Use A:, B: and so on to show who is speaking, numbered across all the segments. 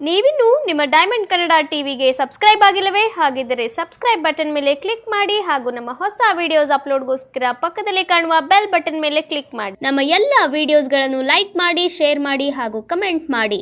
A: ನೀವಿನ್ನು ನಿಮ್ಮ ಡೈಮಂಡ್ ಕನ್ನಡ ಟಿವಿಗೆ ಸಬ್ಸ್ಕ್ರೈಬ್ ಆಗಿಲ್ಲವೇ? ಹಾಗಿದ್ದರೆ ಸಬ್ಸ್ಕ್ರೈಬ್ ಬಟನ್ ಮೇಲೆ ಕ್ಲಿಕ್ ಮಾಡಿ ಹಾಗೂ ನಮ್ಮ ಹೊಸ ವಿಡಿಯೋಸ್ ಅಪ್ಲೋಡ್ಗೋಸ್ಕರ ಪಕ್ಕದಲ್ಲಿ ಕಾಣುವ ಬೆಲ್ ಬಟನ್ ಮೇಲೆ ಕ್ಲಿಕ್ ಮಾಡಿ. ನಮ್ಮ ಎಲ್ಲ ವಿಡಿಯೋಸ್ಗಳನ್ನು ಲೈಕ್ ಮಾಡಿ, ಶೇರ್ ಮಾಡಿ ಹಾಗೂ ಕಮೆಂಟ್ ಮಾಡಿ.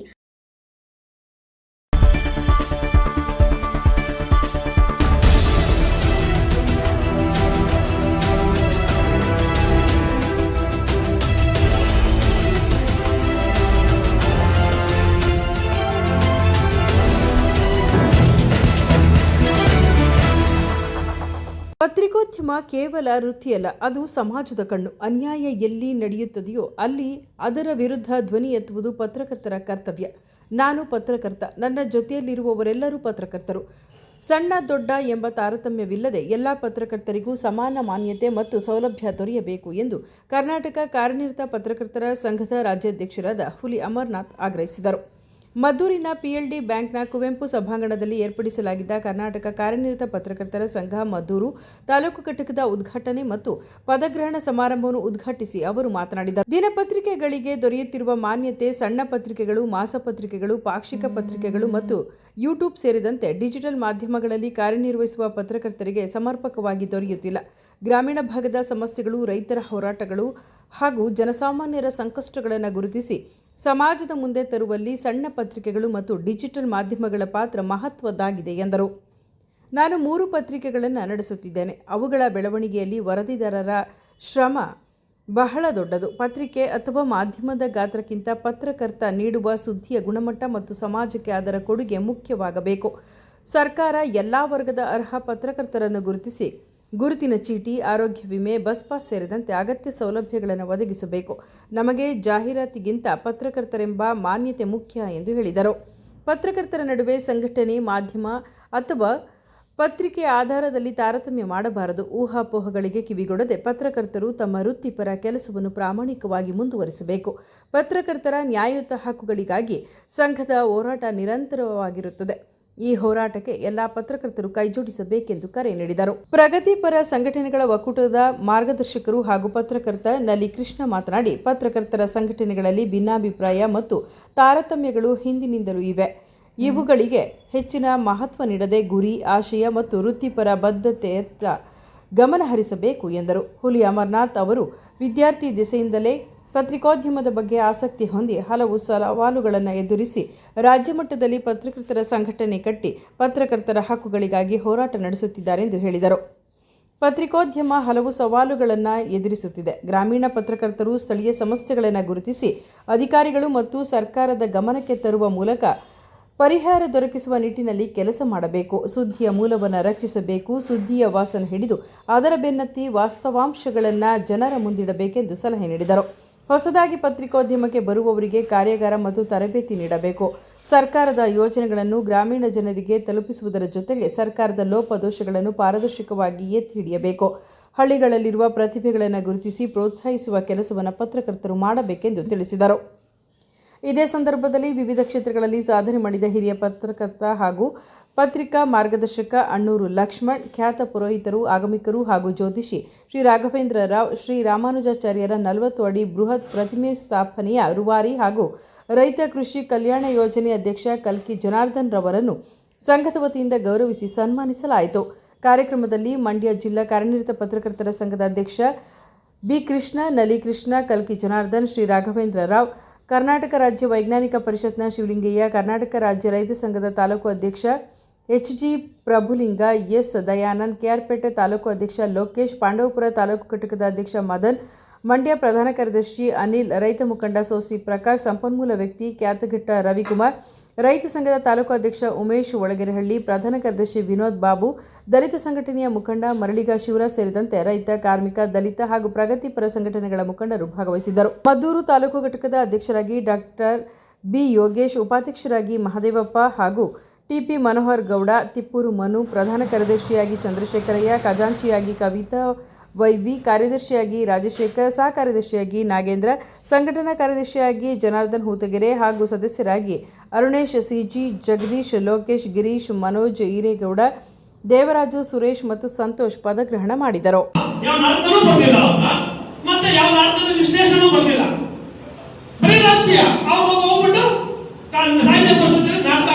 B: ಪತ್ರಿಕೋದ್ಯಮ ಕೇವಲ ವೃತ್ತಿಯಲ್ಲ, ಅದು ಸಮಾಜದ ಕಣ್ಣು. ಅನ್ಯಾಯ ಎಲ್ಲಿ ನಡೆಯುತ್ತದೆಯೋ ಅಲ್ಲಿ ಅದರ ವಿರುದ್ಧ ಧ್ವನಿ ಎತ್ತುವುದು ಪತ್ರಕರ್ತರ ಕರ್ತವ್ಯ. ನಾನು ಪತ್ರಕರ್ತ, ನನ್ನ ಜೊತೆಯಲ್ಲಿರುವವರೆಲ್ಲರೂ ಪತ್ರಕರ್ತರು. ಸಣ್ಣ ದೊಡ್ಡ ಎಂಬ ತಾರತಮ್ಯವಿಲ್ಲದೆ ಎಲ್ಲ ಪತ್ರಕರ್ತರಿಗೂ ಸಮಾನ ಮಾನ್ಯತೆ ಮತ್ತು ಸೌಲಭ್ಯ ದೊರೆಯಬೇಕು ಎಂದು ಕರ್ನಾಟಕ ಕಾರ್ಯನಿರತ ಪತ್ರಕರ್ತರ ಸಂಘದ ರಾಜ್ಯಾಧ್ಯಕ್ಷರಾದ ಹುಲಿ ಅಮರನಾಥ್ ಆಗ್ರಹಿಸಿದರು. ಮದ್ದೂರಿನ ಪಿಎಲ್ಡಿ ಬ್ಯಾಂಕ್ನ ಕುವೆಂಪು ಸಭಾಂಗಣದಲ್ಲಿ ಏರ್ಪಡಿಸಲಾಗಿದ್ದ ಕರ್ನಾಟಕ ಕಾರ್ಯನಿರತ ಪತ್ರಕರ್ತರ ಸಂಘ ಮದ್ದೂರು ತಾಲೂಕು ಘಟಕದ ಉದ್ಘಾಟನೆ ಮತ್ತು ಪದಗ್ರಹಣ ಸಮಾರಂಭವನ್ನು ಉದ್ಘಾಟಿಸಿ ಅವರು ಮಾತನಾಡಿದರು. ದಿನಪತ್ರಿಕೆಗಳಿಗೆ ದೊರೆಯುತ್ತಿರುವ ಮಾನ್ಯತೆ ಸಣ್ಣ ಪತ್ರಿಕೆಗಳು, ಮಾಸಪತ್ರಿಕೆಗಳು, ಪಾಕ್ಷಿಕ ಪತ್ರಿಕೆಗಳು ಮತ್ತು ಯೂಟ್ಯೂಬ್ ಸೇರಿದಂತೆ ಡಿಜಿಟಲ್ ಮಾಧ್ಯಮಗಳಲ್ಲಿ ಕಾರ್ಯನಿರ್ವಹಿಸುವ ಪತ್ರಕರ್ತರಿಗೆ ಸಮರ್ಪಕವಾಗಿ ದೊರೆಯುತ್ತಿಲ್ಲ. ಗ್ರಾಮೀಣ ಭಾಗದ ಸಮಸ್ಯೆಗಳು, ರೈತರ ಹೋರಾಟಗಳು ಹಾಗೂ ಜನಸಾಮಾನ್ಯರ ಸಂಕಷ್ಟಗಳನ್ನು ಗುರುತಿಸಿ ಸಮಾಜದ ಮುಂದೆ ತರುವಲ್ಲಿ ಸಣ್ಣ ಪತ್ರಿಕೆಗಳು ಮತ್ತು ಡಿಜಿಟಲ್ ಮಾಧ್ಯಮಗಳ ಪಾತ್ರ ಮಹತ್ವದ್ದಾಗಿದೆ ಎಂದರು. ನಾನು 3 ಪತ್ರಿಕೆಗಳನ್ನು ನಡೆಸುತ್ತಿದ್ದೇನೆ. ಅವುಗಳ ಬೆಳವಣಿಗೆಯಲ್ಲಿ ವರದಿಗಾರರ ಶ್ರಮ ಬಹಳ ದೊಡ್ಡದು. ಪತ್ರಿಕೆ ಅಥವಾ ಮಾಧ್ಯಮದ ಗಾತ್ರಕ್ಕಿಂತ ಪತ್ರಕರ್ತ ನೀಡುವ ಸುದ್ದಿಯ ಗುಣಮಟ್ಟ ಮತ್ತು ಸಮಾಜಕ್ಕೆ ಅದರ ಕೊಡುಗೆ ಮುಖ್ಯವಾಗಬೇಕು. ಸರ್ಕಾರ ಎಲ್ಲ ವರ್ಗದ ಅರ್ಹ ಪತ್ರಕರ್ತರನ್ನು ಗುರುತಿಸಿ ಗುರುತಿನ ಚೀಟಿ, ಆರೋಗ್ಯ ವಿಮೆ, ಬಸ್ ಪಾಸ್ ಸೇರಿದಂತೆ ಅಗತ್ಯ ಸೌಲಭ್ಯಗಳನ್ನು ಒದಗಿಸಬೇಕು. ನಮಗೆ ಜಾಹೀರಾತಿಗಿಂತ ಪತ್ರಕರ್ತರೆಂಬ ಮಾನ್ಯತೆ ಮುಖ್ಯ ಎಂದು ಹೇಳಿದರು. ಪತ್ರಕರ್ತರ ನಡುವೆ ಸಂಘಟನೆ, ಮಾಧ್ಯಮ ಅಥವಾ ಪತ್ರಿಕೆಯ ಆಧಾರದಲ್ಲಿ ತಾರತಮ್ಯ ಮಾಡಬಾರದು. ಊಹಾಪೋಹಗಳಿಗೆ ಕಿವಿಗೊಡದೆ ಪತ್ರಕರ್ತರು ತಮ್ಮ ವೃತ್ತಿಪರ ಕೆಲಸವನ್ನು ಪ್ರಾಮಾಣಿಕವಾಗಿ ಮುಂದುವರಿಸಬೇಕು. ಪತ್ರಕರ್ತರ ನ್ಯಾಯಯುತ ಹಕ್ಕುಗಳಿಗಾಗಿ ಸಂಘದ ಹೋರಾಟ ನಿರಂತರವಾಗಿರುತ್ತದೆ. ಈ ಹೋರಾಟಕ್ಕೆ ಎಲ್ಲ ಪತ್ರಕರ್ತರು ಕೈಜೋಡಿಸಬೇಕೆಂದು ಕರೆ ನೀಡಿದರು. ಪ್ರಗತಿಪರ ಸಂಘಟನೆಗಳ ಒಕ್ಕೂಟದ ಮಾರ್ಗದರ್ಶಕರು ಹಾಗೂ ಪತ್ರಕರ್ತ ನಲಿ ಕೃಷ್ಣ ಮಾತನಾಡಿ, ಪತ್ರಕರ್ತರ ಸಂಘಟನೆಗಳಲ್ಲಿ ಭಿನ್ನಾಭಿಪ್ರಾಯ ಮತ್ತು ತಾರತಮ್ಯಗಳು ಹಿಂದಿನಿಂದಲೂ ಇವೆ. ಇವುಗಳಿಗೆ ಹೆಚ್ಚಿನ ಮಹತ್ವ ನೀಡದೆ ಗುರಿ, ಆಶಯ ಮತ್ತು ವೃತ್ತಿಪರ ಬದ್ಧತೆಯತ್ತ ಗಮನ ಹರಿಸಬೇಕು ಎಂದರು. ಹುಲಿ ಅಮರನಾಥ್ ಅವರು ವಿದ್ಯಾರ್ಥಿ ದೆಸೆಯಿಂದಲೇ ಪತ್ರಿಕೋದ್ಯಮದ ಬಗ್ಗೆ ಆಸಕ್ತಿ ಹೊಂದಿ ಹಲವು ಸವಾಲುಗಳನ್ನು ಎದುರಿಸಿ ರಾಜ್ಯ ಮಟ್ಟದಲ್ಲಿ ಪತ್ರಕರ್ತರ ಸಂಘಟನೆ ಕಟ್ಟಿ ಪತ್ರಕರ್ತರ ಹಕ್ಕುಗಳಿಗಾಗಿ ಹೋರಾಟ ನಡೆಸುತ್ತಿದ್ದಾರೆ ಎಂದು ಹೇಳಿದರು. ಪತ್ರಿಕೋದ್ಯಮ ಹಲವು ಸವಾಲುಗಳನ್ನು ಎದುರಿಸುತ್ತಿದೆ. ಗ್ರಾಮೀಣ ಪತ್ರಕರ್ತರು ಸ್ಥಳೀಯ ಸಮಸ್ಯೆಗಳನ್ನು ಗುರುತಿಸಿ ಅಧಿಕಾರಿಗಳು ಮತ್ತು ಸರ್ಕಾರದ ಗಮನಕ್ಕೆ ತರುವ ಮೂಲಕ ಪರಿಹಾರ ದೊರಕಿಸುವ ನಿಟ್ಟಿನಲ್ಲಿ ಕೆಲಸ ಮಾಡಬೇಕು. ಸುದ್ದಿಯ ಮೂಲವನ್ನು ರಕ್ಷಿಸಬೇಕು. ಸುದ್ದಿಯ ವಾಸನ ಹಿಡಿದು ಅದರ ಬೆನ್ನತ್ತಿ ವಾಸ್ತವಾಂಶಗಳನ್ನು ಜನರ ಮುಂದಿಡಬೇಕೆಂದು ಸಲಹೆ ನೀಡಿದರು. ಹೊಸದಾಗಿ ಪತ್ರಿಕೋದ್ಯಮಕ್ಕೆ ಬರುವವರಿಗೆ ಕಾರ್ಯಾಗಾರ ಮತ್ತು ತರಬೇತಿ ನೀಡಬೇಕು. ಸರ್ಕಾರದ ಯೋಜನೆಗಳನ್ನು ಗ್ರಾಮೀಣ ಜನರಿಗೆ ತಲುಪಿಸುವುದರ ಜೊತೆಗೆ ಸರ್ಕಾರದ ಲೋಪದೋಷಗಳನ್ನು ಪಾರದರ್ಶಕವಾಗಿ ಎತ್ತಿ ಹಿಡಿಯಬೇಕು. ಹಳ್ಳಿಗಳಲ್ಲಿರುವ ಪ್ರತಿಭೆಗಳನ್ನು ಗುರುತಿಸಿ ಪ್ರೋತ್ಸಾಹಿಸುವ ಕೆಲಸವನ್ನು ಪತ್ರಕರ್ತರು ಮಾಡಬೇಕೆಂದು ತಿಳಿಸಿದರು. ಇದೇ ಸಂದರ್ಭದಲ್ಲಿ ವಿವಿಧ ಕ್ಷೇತ್ರಗಳಲ್ಲಿ ಸಾಧನೆ ಮಾಡಿದ ಹಿರಿಯ ಪತ್ರಕರ್ತ ಹಾಗೂ ಪತ್ರಿಕಾ ಮಾರ್ಗದರ್ಶಕ ಅಣ್ಣೂರು ಲಕ್ಷ್ಮಣ್, ಖ್ಯಾತ ಪುರೋಹಿತರು, ಆಗಮಿಕರು ಹಾಗೂ ಜ್ಯೋತಿಷಿ ಶ್ರೀ ರಾಘವೇಂದ್ರ ರಾವ್, ಶ್ರೀ ರಾಮಾನುಜಾಚಾರ್ಯರ 40 ಅಡಿ ಬೃಹತ್ ಪ್ರತಿಮೆ ಸ್ಥಾಪನೆಯ ರೂವಾರಿ ಹಾಗೂ ರೈತ ಕೃಷಿ ಕಲ್ಯಾಣ ಯೋಜನೆ ಅಧ್ಯಕ್ಷ ಕಲ್ಕಿ ಜನಾರ್ದನ್ ರವರನ್ನು ಸಂಘದ ವತಿಯಿಂದ ಗೌರವಿಸಿ ಸನ್ಮಾನಿಸಲಾಯಿತು. ಕಾರ್ಯಕ್ರಮದಲ್ಲಿ ಮಂಡ್ಯ ಜಿಲ್ಲಾ ಕಾರ್ಯನಿರತ ಪತ್ರಕರ್ತರ ಸಂಘದ ಅಧ್ಯಕ್ಷ ಬಿ ಕೃಷ್ಣ, ನಲಿ ಕೃಷ್ಣ, ಕಲ್ಕಿ ಜನಾರ್ದನ್, ಶ್ರೀ ರಾಘವೇಂದ್ರ ರಾವ್, ಕರ್ನಾಟಕ ರಾಜ್ಯ ವೈಜ್ಞಾನಿಕ ಪರಿಷತ್ನ ಶಿವಲಿಂಗಯ್ಯ, ಕರ್ನಾಟಕ ರಾಜ್ಯ ರೈತ ಸಂಘದ ತಾಲೂಕು ಅಧ್ಯಕ್ಷ ಎಚ್.ಜಿ. ಪ್ರಭುಲಿಂಗ, ಎಸ್. ದಯಾನಂದ್, ಕೆಆರ್ಪೇಟೆ ತಾಲೂಕು ಅಧ್ಯಕ್ಷ ಲೋಕೇಶ್, ಪಾಂಡವಪುರ ತಾಲೂಕು ಘಟಕದ ಅಧ್ಯಕ್ಷ ಮದನ್, ಮಂಡ್ಯ ಪ್ರಧಾನ ಕಾರ್ಯದರ್ಶಿ ಅನಿಲ್, ರೈತ ಮುಖಂಡ ಸೋಸಿ ಪ್ರಕಾಶ್, ಸಂಪನ್ಮೂಲ ವ್ಯಕ್ತಿ ಕ್ಯಾತಘಟ್ಟ ರವಿಕುಮಾರ್, ರೈತ ಸಂಘದ ತಾಲೂಕು ಅಧ್ಯಕ್ಷ ಉಮೇಶ್ ಒಳಗೆರೆಹಳ್ಳಿ, ಪ್ರಧಾನ ಕಾರ್ಯದರ್ಶಿ ವಿನೋದ್ ಬಾಬು, ದಲಿತ ಸಂಘಟನೆಯ ಮುಖಂಡ ಮರಳಿಗ ಶಿವರಾಜ್ ಸೇರಿದಂತೆ ರೈತ, ಕಾರ್ಮಿಕ, ದಲಿತ ಹಾಗೂ ಪ್ರಗತಿಪರ ಸಂಘಟನೆಗಳ ಮುಖಂಡರು ಭಾಗವಹಿಸಿದ್ದರು. ಮದ್ದೂರು ತಾಲೂಕು ಘಟಕದ ಅಧ್ಯಕ್ಷರಾಗಿ ಡಾಕ್ಟರ್ ಬಿ ಯೋಗೇಶ್, ಉಪಾಧ್ಯಕ್ಷರಾಗಿ ಮಹದೇವಪ್ಪ ಹಾಗೂ ಟಿಪಿ ಮನೋಹರ್ ಗೌಡ, ತಿಪ್ಪೂರು ಮನು, ಪ್ರಧಾನ ಕಾರ್ಯದರ್ಶಿಯಾಗಿ ಚಂದ್ರಶೇಖರಯ್ಯ, ಖಜಾಂಚಿಯಾಗಿ ಕವಿತಾ ವೈವಿ, ಕಾರ್ಯದರ್ಶಿಯಾಗಿ ರಾಜಶೇಖರ್, ಸಹ ಕಾರ್ಯದರ್ಶಿಯಾಗಿ ನಾಗೇಂದ್ರ, ಸಂಘಟನಾ ಕಾರ್ಯದರ್ಶಿಯಾಗಿ ಜನಾರ್ದನ್ ಹೂತಗೆರೆ ಹಾಗೂ ಸದಸ್ಯರಾಗಿ ಅರುಣೇಶ್ ಸಿಜಿ, ಜಗದೀಶ್, ಲೋಕೇಶ್, ಗಿರೀಶ್, ಮನೋಜ್ ಈರೇಗೌಡ, ದೇವರಾಜು, ಸುರೇಶ್ ಮತ್ತು ಸಂತೋಷ್ ಪದಗ್ರಹಣ ಮಾಡಿದರು.
C: ಸಾಹಿತ್ಯ ಪರಿಷತ್ತಿನ ನಾಟಕ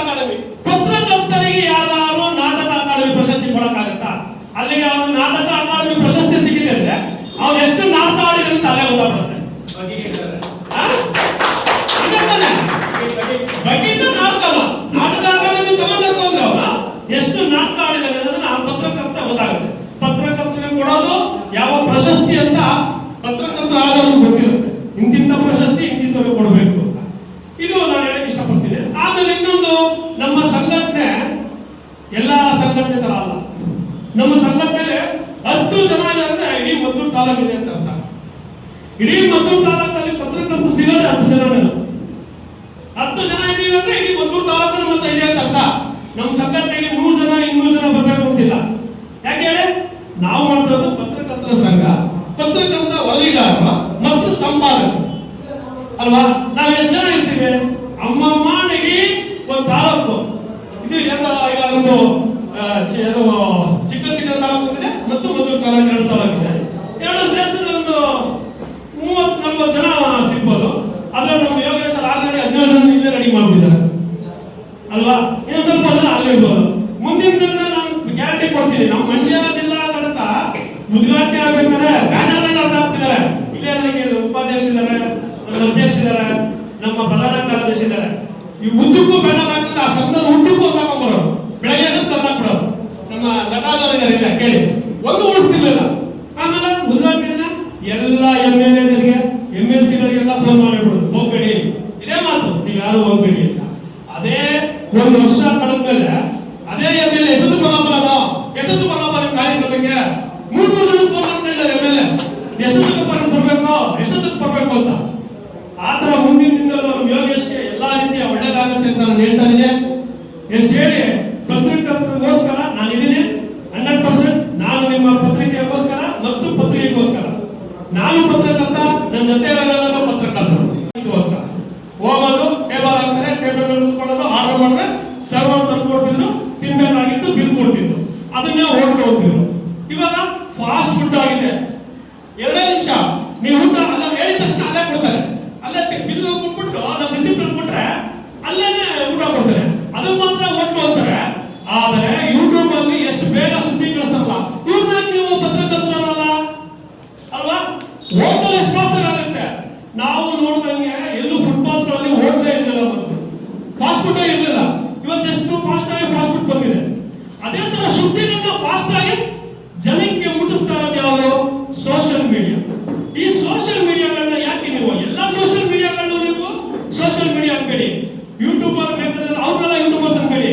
C: ತಾಲೂಕಿದೆ ಅಂತ ಅರ್ಥ. ಇಡೀ ಮದ್ದೂರು ತಾಲೂಕಲ್ಲಿ ಪತ್ರಕರ್ತರು ಸಿಗೋದೇ 10 ಜನ. 10 ಜನ ಇದ್ದೀವಿ ಅಂದ್ರೆ ಇಡೀ ಮದ್ದೂರು ತಾಲೂಕು ನಮ್ಮ ಹತ್ರ ಇದೆ ಅಂತ ಅರ್ಥ. ನಮ್ಮ ಸಂಘಟನೆಗೆ 100 ಜನ 200 ಜನ ಬರಬೇಕು ಅಂತಿಲ್ಲ. ಯಾಕೆ ಹೇಳಿ, ನಾವು ಮಾಡ್ತಿರೋದು ಪತ್ರಕರ್ತರ ಸಂಘ, ಪತ್ರಕರ್ತರ ವರದಿಗಾರ ಮತ್ತು ಸಂಪಾದಕರು ಅಲ್ವಾ. ನಾವು ಎಷ್ಟು ಜನ ಇರ್ತೀವಿ? ಅಮ್ಮಮ್ಮ ಇಡೀ ಒಂದು ತಾಲೂಕು ಇದು ಎರಡು. ಈಗ ನಮ್ದು ಚಿಕ್ಕಸಿಗ ತಾಲೂಕು ಇದೆ ಮತ್ತು ಮದ್ದೂರು ತಾಲೂಕು 2 ತಾಲೂಕಿದೆ. 2 ಸೇರಿಸಿದ್ರೆ ಒಂದು 30-40 ಜನ ಸಿಗ್ಬೋದು. ಆದ್ರೆ ನಮ್ಮ ಯೋಗೇಶ್ವರ ಆಲ್ರೆಡಿ 17 ಜನ ಇಲ್ಲೇ ರೆಡಿ ಮಾಡ್ಬಿಟ್ಟಿದ್ದಾರೆ ಅಲ್ವಾ. ಇನ್ನು ಸ್ವಲ್ಪ ಜನ ಅಲ್ಲೇ ಇರ್ಬೋದು. ಮುಂದಿನ ದಿನದಲ್ಲಿ ನಾನು ಗ್ಯಾರಂಟಿ ಕೊಡ್ತೀನಿ, ನಮ್ಮ ಮಂಡ್ಯ ಜಿಲ್ಲಾ ಘಟಕ ಉದ್ಘಾಟನೆ ಆಗ್ಬೇಕಾದ್ರೆ ಬ್ಯಾನರ್ ಅರ್ಥ ಆಗ್ತಿದ್ದಾರೆ. ಇಲ್ಲೇ ಅದಕ್ಕೆ ಉಪಾಧ್ಯಕ್ಷರಿದ್ದಾರೆ, ಅಧ್ಯಕ್ಷರಿದ್ದಾರೆ, ನಮ್ಮ ಪ್ರಧಾನ ಕಾರ್ಯದರ್ಶಿ ಇದ್ದಾರೆ. ಈ ಉದ್ದಕ್ಕೂ ಬ್ಯಾನರ್ ಹಾಕಿದ್ರೆ ಆ ಸಂಘದ ಉದ್ದಕ್ಕೂ ಹಾಕೊಂಡ್ಬರೋರು, ಬೆಳಗ್ಗೆ ತಂದಾಕ್ಬಿಡೋರು. ನಮ್ಮ ನಟರಾಜರು ಇದ್ದಾರೆ, ಇಲ್ಲ ಕೇಳಿ, ಒಂದು ಉಳಿಸ್ತಿರ್ಲಿಲ್ಲ. ಆಮೇಲೆ ಉದ್ಘಾಟನೆ ಎಲ್ಲ MLA-ಗಳಿಗೆ MLC-ಗಳಿಗೆಲ್ಲ ಫೋನ್ ಮಾಡಿಬಿಡೋದು, ಹೋಗ್ಬೇಡಿ, ಇದೇ ಮಾತು, ನೀವು ಯಾರು ಹೋಗ್ಬೇಡಿ ಅಂತ. ಅದೇ 1 ವರ್ಷ ಕಳೆದ್ಮೇಲೆ ಅದೇ MLA ಎಷ್ಟೊತ್ತು ಬರಪ್ಪ ನಿಮ್ಮ ಕಾರ್ಯಕ್ರಮಕ್ಕೆ 3 ಜನ ಫೋನ್ ಮಾಡ್ತಿದ್ದಾರೆ. MLA ಎಷ್ಟೊತ್ತಿಗೆ ಬರ್ಬೇಕು ಅಂತ. ಆತರ ಮುಂದಿನ ದಿನದಲ್ಲೂ ನಮ್ಮ ಯೋಗೇಶ್ಗೆ ಎಲ್ಲಾ ರೀತಿಯ ಒಳ್ಳೇದಾಗುತ್ತೆ ಅಂತ ನಾನು ಹೇಳ್ತಾ ಇದ್ದೀನಿ. ಎಷ್ಟು ಹೇಳಿ, ಪತ್ರಿಕರ್ತರಿಗೋಸ್ಕರ ನಾನು ಇದೀನಿ 100%. ನಾನು ನಿಮ್ಮ ಪತ್ರಿಕೆಗೋಸ್ಕರ ಮತ್ತು ಪತ್ರಿಕೆಗೋಸ್ಕರ. ನಾನು ಪತ್ರಕರ್ತ, ನನ್ನ ಜೊತೆ ಇರೋರೆಲ್ಲರೂ ಪತ್ರಕರ್ತರು. ಹೋಗೋದು ಟೇಬಲ್ ಹಾಕ್ತಾರೆ, ಟೇಬಲ್ ಮೇಲೆ ಕೂತ್ಕೊಳ್ಳೋದು, ಆರ್ಡರ್ ಮಾಡಿದ್ರೆ ಸರ್ವರ್ ತಂದು ಕೊಡ್ತಿದ್ರು, ತಿನ್ಬೇಕಾಗಿತ್ತು, ಬಿಲ್ ಕೊಡ್ತಿದ್ರು, ಅದನ್ನೇ ಹೊರಟು ಹೋಗ್ತಿದ್ರು. ಇವಾಗ ಫಾಸ್ಟ್ ಫುಡ್ ಆಗಿದೆ. 2 ನಿಮಿಷ ನೀವು ಊಟ ಅಲ್ಲ ಹೇಳಿದ ತಕ್ಷಣ ಅಲ್ಲೇ ಕೊಡ್ತಾರೆ, ಅಲ್ಲೇ ಬಿಲ್ ಕೊಟ್ಬಿಟ್ಟು ನಾವು ರಿಸಿಪ್ಟ್ ಕೊಟ್ರೆ ಅಲ್ಲೇನೆ ಊಟ ಕೊಡ್ತಾರೆ. ಅದು ಮಾತ್ರ ಹೋಟ್ಲು ಅಂತಾರೆ. ಆದರೆ ಯೂಟ್ಯೂಬ್ ಅಲ್ಲಿ ಎಷ್ಟು ಬೇಗ ಸುದ್ದಿ ಕಳಿಸ್ತಾರಲ್ಲ, ಇವ್ರನ್ನ ನೀವು ಪತ್ರಕರ್ತರಲ್ಲ ಅಲ್ವಾ, ಹೋಟೆಲ್ ಎಷ್ಟು ಫಾಸ್ಟ್ ಆಗುತ್ತೆ. ನಾವು ನೋಡಿದಂಗೆ ಎಲ್ಲೂ ಫುಟ್ಪಾತ್ಗಳಲ್ಲಿ ಹೋಟ್ಲೇ ಇರಲಿಲ್ಲ, ಮತ್ತು ಫಾಸ್ಟ್ ಫುಡ್ ಇರಲಿಲ್ಲ. ಇವತ್ತು ಎಷ್ಟು ಫಾಸ್ಟ್ ಆಗಿ ಫಾಸ್ಟ್ ಫುಡ್ ಬಂದಿದೆ. ಅದೇ ತರ ಸುದ್ದಿಗಳನ್ನ ಫಾಸ್ಟ್ ಆಗಿ ಜನಕ್ಕೆ ಮುಟ್ಟಿಸ್ತಾ ಇರೋದು ಯಾವುದು? Social media. ಈ ಸೋಷಿಯಲ್ ಮೀಡಿಯಾಗಳನ್ನ ಯಾಕೆ ನೀವು ಎಲ್ಲ ಸೋಷಿಯಲ್ ಮೀಡಿಯಾಗಳನ್ನ ನೀವು ಸೋಷಿಯಲ್ ಮೀಡಿಯಾ ಅನ್ಬೇಡಿ, ಯೂಟ್ಯೂಬರ್ ಬೇಕಾದ್ರೆ ಅವ್ರನ್ನೆಲ್ಲ ಯೂಟ್ಯೂಬರ್ಸ್ ಅನ್ಬೇಡಿ.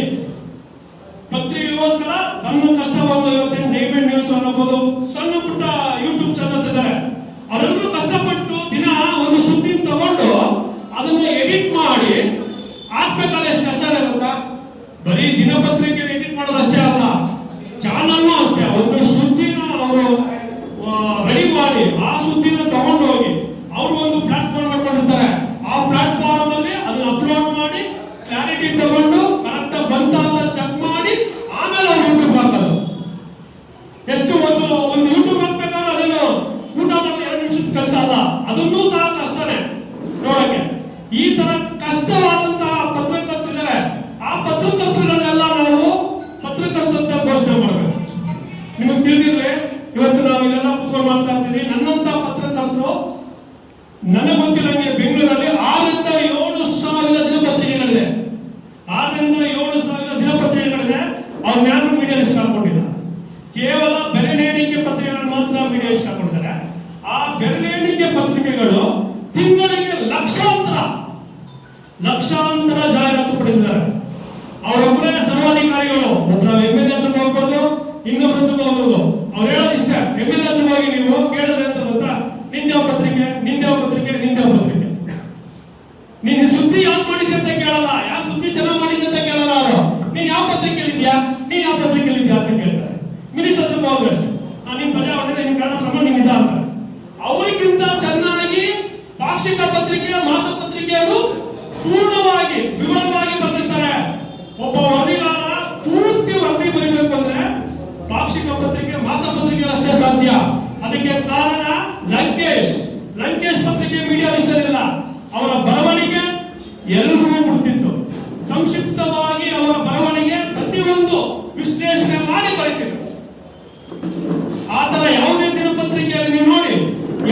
C: ಪತ್ರಿಕೆಗೋಸ್ಕರ ತಮ್ಮ ಕಷ್ಟವನ್ನು ಇವತ್ತೇನು ಡೇವಿಡ್ ನ್ಯೂಸ್ ಅನ್ನಬಹುದು, ಸಣ್ಣ ಪುಟ್ಟ ಯೂಟ್ಯೂಬ್ ಚಾನಲ್ಸ್ ಇದ್ದಾರೆ. ಅವರೆಲ್ಲರೂ ಕಷ್ಟಪಟ್ಟು ದಿನ ಒಂದು ಸುದ್ದಿ ತಗೊಂಡು ಅದನ್ನ ಎಡಿಟ್ ಮಾಡಿ ಹಾಕ್ಬೇಕಾದ್ರೆ ಎಷ್ಟು ಕಷ್ಟ ಇರುತ್ತಾ. ಬರೀ ದಿನಪತ್ರಿಕೆ ಎಡಿಟ್ ಮಾಡೋದಷ್ಟೇ ಅಲ್ಲ, ಚಾನಲ್ನೂ ಅಷ್ಟೇ. ಒಂದು ಸುದ್ದಿನ ಅವರು ರೆಡಿ ಮಾಡಿ ಆ ಸುದ್ದಿನ ತಗೊಂಡು ಹೋಗಿ ಅವರು ಒಂದು ಪ್ಲಾಟ್ಫಾರ್ಮ್ ಮಾಡ್ಕೊಂಡಿರ್ತಾರೆ. ಆ ಪ್ಲಾಟ್ಫಾರ್ಮ್ ಅಲ್ಲಿ ಅದನ್ನ ಅಪ್ಲೋಡ್ ಮಾಡಿ ಕ್ಲಾರಿಟಿ ತಗೊಂಡು ಕರೆಕ್ಟ್ ಬಂತ ಅಂತ ಚೆಕ್ ಮಾಡಿ ಆಮೇಲೆ ಅವ್ರು ಯೂಟ್ಯೂಬ್ ಹಾಕೋದು. ಎಷ್ಟು ಒಂದು ಯೂಟ್ಯೂಬ್ ಹಾಕ್ಬೇಕಾದ್ರೆ ಅದನ್ನು ಊಟ ಮಾಡೋದು 2 ನಿಮಿಷದ ಕೆಲಸ ಅಲ್ಲ, ಅದನ್ನೂ ಸಹ ಕಷ್ಟನೇ ನೋಡಕ್ಕೆ. ಈ ತರ ಕಷ್ಟವಾದಂತಹ ಪತ್ರಕರ್ತರಿದ್ದಾರೆ. ಆ ಪತ್ರಕರ್ತರನ್ನೆಲ್ಲ ನಾವು ಪತ್ರಕರ್ತರಂತ ಘೋಷಣೆ ಮಾಡಬೇಕು. ನಿಮಗೆ ತಿಳಿದಿರ್ಲಿ, ಇವತ್ತು ನಾವು ಇಲ್ಲೆಲ್ಲ ಕೂತ್ಕೊಂಡು ಮಾಡ್ತಾ ಇರ್ತೀವಿ. ನನ್ನಂತ ಪತ್ರಕರ್ತರು ನನಗೆ ಗೊತ್ತಿರಂಗೆ ಬೆಂಗಳೂರಲ್ಲಿ 6 ರಿಂದ 7 ಸಾವಿರ ದಿನಪತ್ರಿಕೆಗಳಿದೆ. 6 ರಿಂದ 7 ಸಾವಿರ ದಿನಪತ್ರಿಕೆಗಳಿದೆ. ಅವ್ರು ಯಾರು ಮೀಡಿಯಾ ಲಿಸ್ಟ್ ಹಾಕೊಂಡಿಲ್ಲ, ಕೇವಲ ಬೆರಳೆಣಿಕೆ ಪತ್ರಿಕೆಗಳು ಮಾತ್ರ ಮೀಡಿಯಾ ಲಿಸ್ಟ್ ಹಾಕೊಂಡಿದ್ದಾರೆ. ಆ ಬೆರಳೆಣಿಕೆ ಪತ್ರಿಕೆಗಳು ತಿಂಗಳಿಗೆ ಲಕ್ಷಾಂತರ ಜಾಹೀರಾತು ಪಡೆದಿದ್ದಾರೆ. ಅವರೊಬ್ಬರೇ ಸರ್ವಾಧಿಕಾರಿಗಳು. ಒಬ್ಬರ MLA ಹತ್ರ ಹೋಗ್ಬೋದು, ಇನ್ನೊಬ್ಬರ ಹತ್ರ ಹೋಗ್ಬೋದು. ಅವ್ರು ಹೇಳೋದು ಇಷ್ಟ, MLA ಹತ್ರ ಹೋಗಿ ನೀವು ಕೇಳಿದ್ರೆ ಅಂತ ಗೊತ್ತಾ, ನಿಂದ್ಯಾವ ಪತ್ರಿಕೆ, ನೀನು ಸುದ್ದಿ ಯಾವ್ದು ಮಾಡಿದ್ದೆ ಅಂತ ಕೇಳಲ್ಲ, ಯಾವ ಸುದ್ದಿ ಚೆನ್ನಾಗಿ ಮಾಡಿದ್ದೆ ಅಂತ ಕೇಳಲ್ಲ. ಅವರು ನೀನ್ ಯಾವ ಪತ್ರಿಕೆಯಲ್ಲಿ ಇದೆಯಾ ಅಂತ ಕೇಳ್ತಾರೆ. ಮಿನಿಸ್ಟರ್ ಹತ್ರ ಹೋದ್ರೆ ಅಷ್ಟೇ, ನಿನ್ ಪ್ರಜಾವಾಣಿ, ನಿನ್ ಕನ್ನಡ ಕ್ರಮ, ನಿನ್ ಇದ ಅಂತಾರೆ. ಅವರಿಗಿಂತ ಚೆನ್ನಾಗಿ ಪಾಕ್ಷಿಕ ಪತ್ರಿಕೆ, ಮಾಸ ಪತ್ರಿಕೆಗಳು ಪೂರ್ಣವಾಗಿ ವಿವರವಾಗಿ ಬಂದಿರ್ತಾರೆ. ಒಬ್ಬ ವರದಿಗಾರ ಪೂರ್ತಿ ವರದಿ ಬರೀಬೇಕು ಅಂದ್ರೆ ಪಾಕ್ಷಿಕ ಪತ್ರಿಕೆ, ಮಾಸ ಪತ್ರಿಕೆ ಅಷ್ಟೇ ಸಾಧ್ಯ. ಅದಕ್ಕೆ ಕಾರಣ ಲಂಕೇಶ್ ಪತ್ರಿಕೆ ಮೀಡಿಯಾ ಲಿಸ್ಟ್ ಇಲ್ಲ. ಅವರ ಬರವಣಿಗೆ ಎಲ್ಲರೂ ಬಿಡ್ತಿತ್ತು. ಸಂಕ್ಷಿಪ್ತವಾಗಿ ಅವರ ಬರವಣಿಗೆ ಪ್ರತಿಯೊಂದು ವಿಶ್ಲೇಷಣೆ ಮಾಡಿ ಬರೀತಿದ್ರು. ಆತರ ಯಾವುದೇ ದಿನಪತ್ರಿಕೆಯಲ್ಲಿ ನೀವು ನೋಡಿ,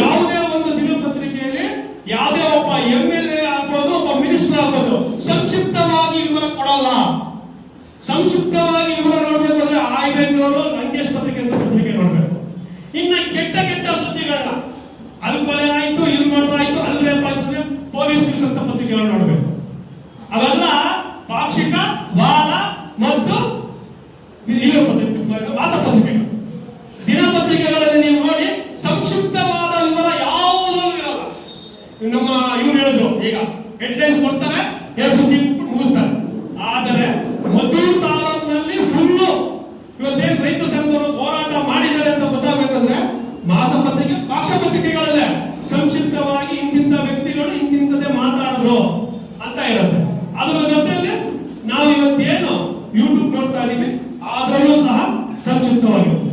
C: ಯಾವುದೇ ಒಂದು ದಿನಪತ್ರಿಕೆಯಲ್ಲಿ ಯಾವುದೇ ಒಬ್ಬ MLA ಆಗ್ಬೋದು, ಒಬ್ಬ ಮಿನಿಸ್ಟರ್ ಆಗ್ಬೋದು, ಸಂಕ್ಷಿಪ್ತವಾಗಿ ವಿವರ ಕೊಡಲ್ಲ. ಸಂಕ್ಷಿಪ್ತವಾಗಿ ವಿವರ ನೋಡ್ಬೇಕು ಅಂದ್ರೆ ಬೆಂಗಳೂರು ಲಂಕೇಶ್ ಪತ್ರಿಕೆ ಅಂತ ಪತ್ರಿಕೆ ನೋಡ್ಬೇಕು. ಇನ್ನ ಕೆಟ್ಟ ಸುದ್ದಿಗಳನ್ನ, ಅಲ್ಲಿ ಕೊಲೆ ಆಯ್ತು, ಇಲ್ಲಿ ಮರ್ಡರ್ ಆಯ್ತು, ಅಲ್ಲಿ ರೇಪ್ ಆಯ್ತು, ಪೊಲೀಸ್ ನ್ಯೂಸ್ ಅಂತ ಪತ್ರಿಕೆಗಳು ನೋಡ್ಬೇಕು. ಅವೆಲ್ಲ ಪಾಕ್ಷಿಕ, ವಾರ ಮತ್ತು ಮಾಸ ಪತ್ರಿಕೆಗಳು. ದಿನಪತ್ರಿಕೆಗಳಲ್ಲಿ ನೀವು ನೋಡಿ ಸಂಕ್ಷಿಪ್ತ ನಮ್ಮ ಇವ್ರು ಹೇಳಿದ್ರು, ಈಗ ಹೆಡ್ಲೈನ್ಸ್ ಕೊಡ್ತಾರೆ, ಎರಡು ಸುದ್ದಿ ಮುಗಿಸ್ತಾರೆ. ಆದರೆ ಮದ್ದೂರು ತಾಲೂಕಿನಲ್ಲಿ ಫುಲ್ಲು ಇವತ್ತೇನು ರೈತ ಸಂಘದವರು ಹೋರಾಟ ಮಾಡಿದ್ದಾರೆ ಅಂತ ಗೊತ್ತಾಗಬೇಕಂದ್ರೆ ಮಾಸಪತ್ರಿಕೆ, ಪಾಕ್ಷಪತ್ರಿಕೆಗಳಲ್ಲೇ ಸಂಕ್ಷಿಪ್ತವಾಗಿ ಇಂತಿಂತ ವ್ಯಕ್ತಿಗಳು ಇಂತಿಂತದೇ ಮಾತಾಡಿದ್ರು ಅಂತ ಇರುತ್ತೆ. ಅದರ ಜೊತೆಯಲ್ಲಿ ನಾವು ಇವತ್ತೇನು ಯೂಟ್ಯೂಬ್ ನೋಡ್ತಾ ಇದೀವಿ ಅದರಲ್ಲೂ ಸಹ ಸಂಕ್ಷಿಪ್ತವಾಗಿರುತ್ತೆ.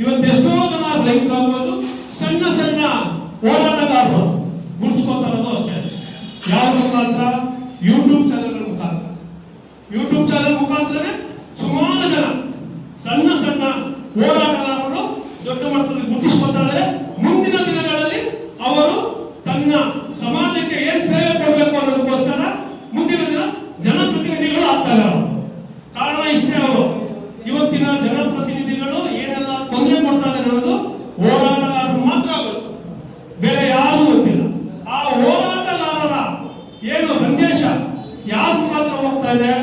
C: ಇವತ್ತೆಷ್ಟೋ ಜನ ರೈತರಾಗ್ಬೋದು, ಸಣ್ಣ ಸಣ್ಣ ಹೋರಾಟಗಾರರು ಗುರುತಿಸ್ಕೊತಾ ಇರೋದು ಅಷ್ಟೇ. ಯಾವ ಮುಖಾಂತರ? ಯೂಟ್ಯೂಬ್ ಚಾನೆಲ್ ಮುಖಾಂತರ. ಯೂಟ್ಯೂಬ್ ಚಾನೆಲ್ ಮುಖಾಂತರನೇ ಸುಮಾರು ಜನ ಸಣ್ಣ ಸಣ್ಣ ಹೋರಾಟಗಾರರು ದೊಡ್ಡ ಮಟ್ಟದಲ್ಲಿ ಗುರುತಿಸ್ಕೊತಾ ಇದ್ದಾರೆ. ಮುಂದಿನ ದಿನಗಳಲ್ಲಿ ಅವರು ತನ್ನ ಸಮಾಜಕ್ಕೆ ಏನ್ ಸೇವೆ ಕೊಡಬೇಕು ಅನ್ನೋದಕ್ಕೋಸ್ಕರ ಮುಂದಿನ ದಿನ ಜನಪ್ರತಿನಿಧಿಗಳು ಆಗ್ತಾರೆ. ಕಾರಣ ಇಷ್ಟೇ, ಅವರು ಇವತ್ತಿನ ಜನಪ್ರತಿನಿಧಿಗಳು ಏನೆಲ್ಲ ತೊಂದರೆ ಕೊಡ್ತಾ ಇದ್ದಾರೆ ಅನ್ನೋದು ಹೋರಾಟಗಾರರು ಮಾತ್ರ ಗೊತ್ತು, ಬೇರೆ ಯಾರು ಗೊತ್ತಿಲ್ಲ. ಆ ಹೋರಾಟಗಾರರ ಏನು ಸಂದೇಶ ಯಾವ ಮುಖಾಂತರ ಹೋಗ್ತಾ ಇದೆ?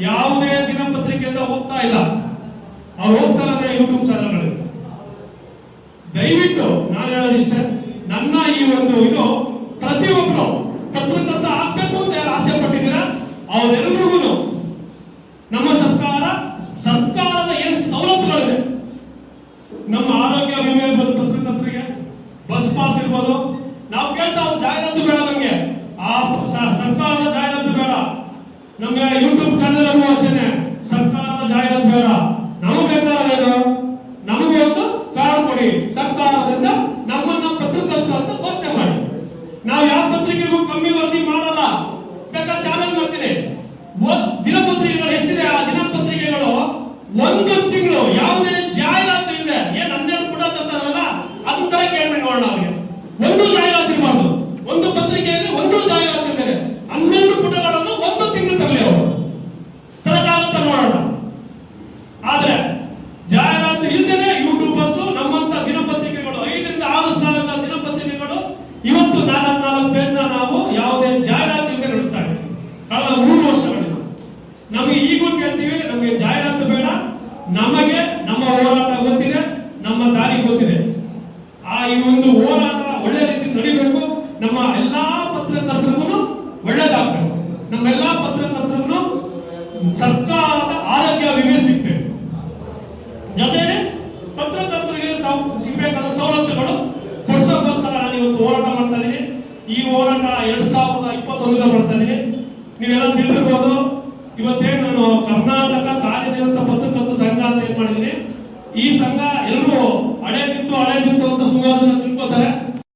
C: ಯಾವುದೇ ದಿನಪತ್ರಿಕೆಯಿಂದ ಹೋಗ್ತಾ ಇಲ್ಲ, ಅವ್ರು ಹೋಗ್ತಾ ಇದ್ದಾರೆ ಯೂಟ್ಯೂಬ್ ಚಾನೆಲ್ಗಳಿಗೆ. ದಯವಿಟ್ಟು ನಾನು ಹೇಳೋದಿಷ್ಟೇ, ನನ್ನ ಈ ಒಂದು ಇದು ಪ್ರತಿಯೊಬ್ಬರು ಪತ್ರಕರ್ತ ಆಗ್ಬೇಕು ಅಂತ ಯಾರು ಆಸೆ ಪಟ್ಟಿದ್ದೀರಾ ಅವರೆಲ್ಲರಿಗೂ ನಮ್ಮ ಸರ್ಕಾರದ ಏನು ಸವಲತ್ತುಗಳಿದೆ, ನಮ್ಮ ಆರೋಗ್ಯ ವಿಮೆ ಇರ್ಬೋದು, ಪತ್ರಕರ್ತರಿಗೆ ಬಸ್ ಪಾಸ್ ಇರ್ಬೋದು, ನಾವು ಕೇಳ್ತಾ ಜಾಹೀರಾತು ಬೇಡ ನಮ್ಗೆ, ಆ ಸರ್ಕಾರದ ಜಾಹೀರಾತು ಬೇಡ ನಮ್ಗೆ. ಯೂಟ್ಯೂಬ್ ಚಾನೆಲ್ ಅನ್ನು ಅಷ್ಟೇನೆ ಸರ್ಕಾರದ ಜಾಹೀರಾತು ಬೇಡ. ನಮಗೆ ಬೇಕಾದೇನು? ನಮಗೆ ಒಂದು ಕಾರ್ಡ್ ಕೊಡಿ ಸರ್ಕಾರದಿಂದ, ನಮ್ಮನ್ನ ಪತ್ರಕರ್ತರು ಅಂತ ಘೋಷಣೆ ಮಾಡಿ. ನಾವು ಯಾವ ಪತ್ರಿಕೆಗೂ ಕಮ್ಮಿ ವರದಿ ಮಾಡಲ್ಲ, ಬೇಕಾದ ಚಾನೆಲ್ ಮಾಡ್ತೀನಿ. ದಿನಪತ್ರಿಕೆಗಳು ಎಷ್ಟಿದೆ, ಆ ದಿನಪತ್ರಿಕೆಗಳು ಒಂದು ತಿಂಗಳು ಯಾವುದೇ ಜಾಹೀರಾತು ಇಲ್ಲ, ಏನ್ 12 ಪುಟ ತಂತಾರಲ್ಲ ಅದನ್ನ ತರ ಕೇಳ್ಬೇಕು ನೋಡೋಣ. ಅವ್ರಿಗೆ ಒಂದು ಜಾಹೀರಾತು ಇರಬಾರ್ದು. ಒಂದು ಪತ್ರಿಕೆಯಲ್ಲಿ ಒಂದು ಜಾಹೀರಾತು ಇದ್ದಾರೆ, 12 ಪುಟಗಳನ್ನು ಒಂದು ತಿಂಗಳು ತರಲಿ ಅವರು ತರಕಾಗುತ್ತ ನೋಡೋಣ. ಆದ್ರೆ ಜಾಹೀರಾತು ಇಲ್ಲದೆ ಯೂಟ್ಯೂಬರ್ಸ್ ನಮ್ಮಂತ ದಿನಪತ್ರಿಕೆಗಳು 5 ರಿಂದ 6 ಸಾವಿರ ದಿನಪತ್ರಿಕೆಗಳು ಇವತ್ತು 4 ಪೇಜ್ನ ನಾವು ಯಾವುದೇ ಜಾಹೀರಾತು ಇಲ್ಲದೆ ನಡೆಸ್ತಾ ಇದ್ದೀವಿ ಕಳೆದ 3 ವರ್ಷಗಳಿಂದ. ನಮಗೆ ಈಗೂ ಕೇಳ್ತೀವಿ, ನಮಗೆ ಜಾಹೀರಾತು ಬೇಡ, ನಮಗೆ ನಮ್ಮ ಹೋರಾಟ ಗೊತ್ತಿದೆ, ನಮ್ಮ ದಾರಿ ಗೊತ್ತಿದೆ. ಈ ಒಂದು ಹೋರಾಟ ಒಳ್ಳೆ ರೀತಿ ನಡಿಬೇಕು. ನಮ್ಮ ಎಲ್ಲಾ ಪತ್ರಕರ್ತರಿಗೂ ಒಳ್ಳೇದಾಗಬೇಕು. ನಮ್ಮೆಲ್ಲಾ ಪತ್ರಕರ್ತರಿಗೂ ಸರ್ಕಾರದ ಆರೋಗ್ಯ ವಿಮೆ ಸಿಗ್ಬೇಕು. ಜೊತೆಗೆ ಪತ್ರಕರ್ತರಿಗೆ ಸಿಗಬೇಕಾದ ಸವಲತ್ತುಗಳು ಕೊಡಿಸೋಕ್ಕೋಸ್ಕರ ನಾನು ಇವತ್ತು ಹೋರಾಟ ಮಾಡ್ತಾ ಇದ್ದೀನಿ. ಈ ಹೋರಾಟ 2021 ಮಾಡ್ತಾ ಇದ್ದೀನಿ. ನೀವೆಲ್ಲ ತಿಳಿದಿರ್ಬೋದು, ಇವತ್ತೇನು ನಾನು ಕರ್ನಾಟಕ ಕಾರ್ಯನಿರತ ಪತ್ರಕರ್ತರ ಸಂಘ ಅಂತ ಏನ್ ಮಾಡಿದ್ದೀನಿ. ಈ ಸಂಘ ಎಲ್ಲರೂ ಹಳೇದಿತ್ತು ಅಂತ ಸುಮಾರು ಜನ ತಿಳ್ಕೊತಾರೆ.